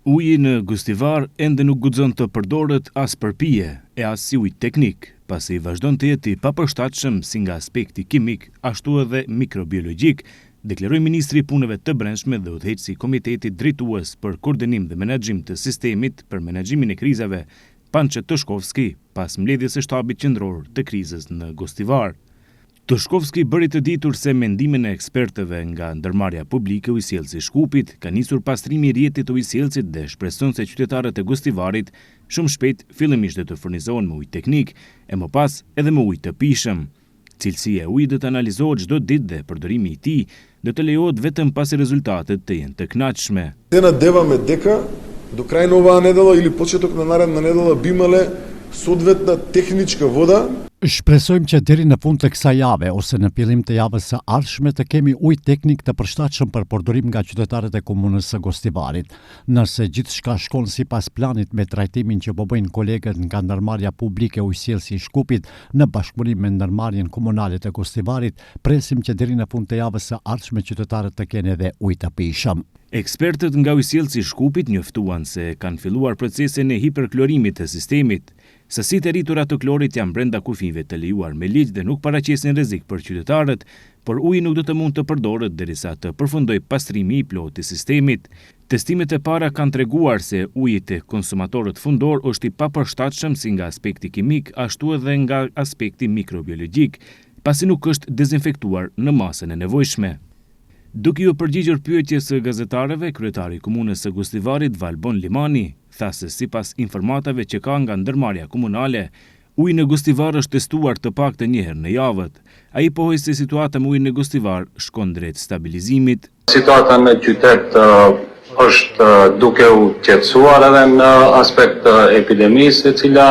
Uji në Gostivar ende nuk guxon të përdoret as për pije e as si ujë teknik, pasi vazhdon të jetë i papërshtatshëm si nga aspekti kimik, ashtu edhe mikrobiologjik, deklaroi Ministri i Punëve të Brendshme dhe udhëheqësi i Komitetit Drejtues për Koordinim dhe Menaxhim të Sistemit për Menaxhimin e Krizave, Panço Toshkovski, pas mbledhjes së shtabit qendror të krizës në Gostivar. Toshkovski bëri të ditur se mendimin e ekspertëve nga ndërmarrja publike ujësjellësi Shkupit ka nisur pastrimi i rrjetit të ujësjellësit dhe shpreson se qytetarët e Gostivarit shumë shpejt fillimisht do të furnizohen me ujë teknik e më pas edhe me ujë të pijshëm. Cilësia e ujit do të analizohet çdo ditë dhe përdorimi i tij do të lejohet vetëm pasi rezultatet të jenë të kënaqshme. Те надеваме дека до крај на оваа недела или почеток на наредна недела би имале соодветна техничка вода. Shpresojmë që deri në fund të kësaj jave ose në fillim të javës së ardhshme të kemi ujë teknik të përshtatshëm për përdorim nga qytetarët e komunës së Gostivarit. Nëse gjithçka shkon sipas planit me trajtimin që po bëjnë kolegët nga ndërmarrja publike ujësjellësi Shkupit në bashkëpunim me ndërmarrjen komunale të Gostivarit, presim që deri në fund të javës së ardhshme qytetarët të kenë edhe ujë të pijshëm. Ekspertët nga ujësjellësi Shkupit njoftuan se kanë filluar procesin e hiperklorimit të sistemit. Sasitë e rritura të klorit janë brenda kufive të lejuar me ligj dhe nuk paraqesin rrezik për qytetarët, por uji nuk do të mund të përdoret derisa të përfundojë pastrimi i plotë i sistemit. Testimet e para kanë treguar se uji te konsumatorët fundor është i papërshtatshëm si nga aspekti kimik, ashtu edhe nga aspekti mikrobiologjik, pasi nuk është dezinfektuar në masën e nevojshme. Duke u përgjigjur pyetjes së gazetarëve, kryetari i komunës së Gostivarit, Valbon Limani, tha se sipas informatave që ka nga ndërmarrja komunale, uji në Gostivar është testuar të paktën një herë në javët. Ai pohoi se situata me ujin në Gostivar shkon drejt stabilizimit. Situata në qytet është duke u qetësuar edhe në aspekt të epidemisë, e cila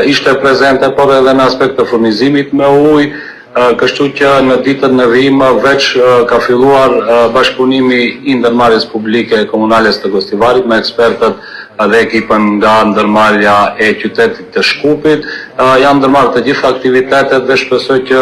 ishte prezente, por edhe në aspekt të furnizimit me ujë. Kështu që në ditët në vijim veç ka filluar bashkëpunimi i ndërmarrjes publike komunales të Gostivarit me ekspertët dhe ekipën nga ndërmarrja e qytetit të Shkupit. Janë ndërmarrë të gjitha aktivitetet dhe shpresoj që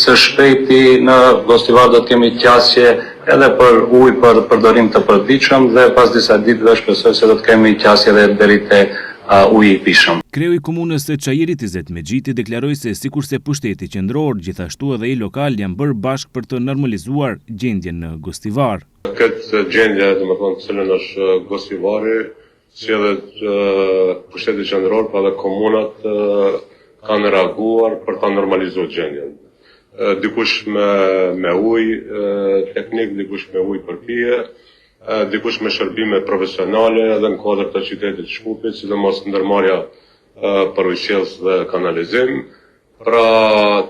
së shpejti në Gostivar do të kemi qasje edhe për ujë për përdorim të përditshëm dhe pas disa ditëve shpresoj se do të kemi qasje edhe deri te uji i pijshëm. Kreu i komunës së Çajirit Izet Mexhiti deklaroi se sikurse pushteti qendror, gjithashtu edhe i lokal janë bërë bashkë për të normalizuar gjendjen në Gostivar. Këtë gjendje, domethënë, cilën është Gostivari, si edhe pushteti qendror, pa edhe komunat kanë reaguar për ta normalizuar gjendjen. Dikush me ujë teknik, dikush me ujë për pije, dikush me shërbime profesionale edhe në kuadër të qytetit Shkupit, sidomos ndërmarrja për ujësjellës dhe kanalizim. Pra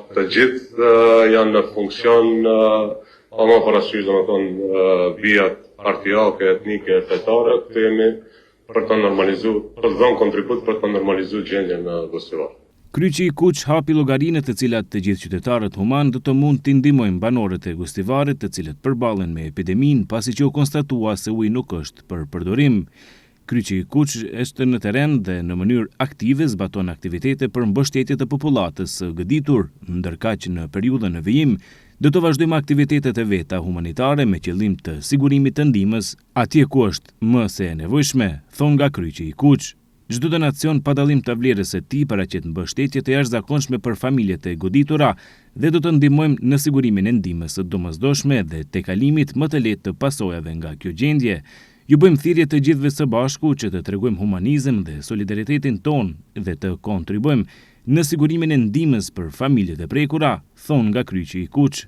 të gjithë janë në funksion pa më parasysh domethënë vijat partijake, etnike, fetare, këtu jemi për të normalizuar, për të dhënë kontribut për të normalizuar gjendjen në Gostivar. Kryqi i Kuq hapi llogarinë të cilat të gjithë qytetarët human do të mund t'i ndihmojnë banorët e Gostivarit të cilët përballen me epideminë pasi që u konstatua se uji nuk është për përdorim. Kryqi i Kuq është në terren dhe në mënyrë aktive zbaton aktivitete për mbështetje të popullatës së gëditur, ndërkaq në periudhën e vijim do të vazhdojmë aktivitetet e veta humanitare me qëllim të sigurimit të ndihmës atje ku është më së nevojshme, thon nga Kryqi i Kuq. Çdo donacion pa dallim të vlerës së tij paraqet mbështetje të jashtëzakonshme për familjet e goditura dhe do të ndihmojmë në sigurimin e ndihmës së domosdoshme dhe të kalimit më të lehtë të pasojave nga kjo gjendje. Ju bëjmë thirrje të gjithëve së bashku që të tregojmë humanizëm dhe solidaritetin ton dhe të kontribuojmë në sigurimin e ndihmës për familjet e prekura, thon nga Kryqi i Kuq.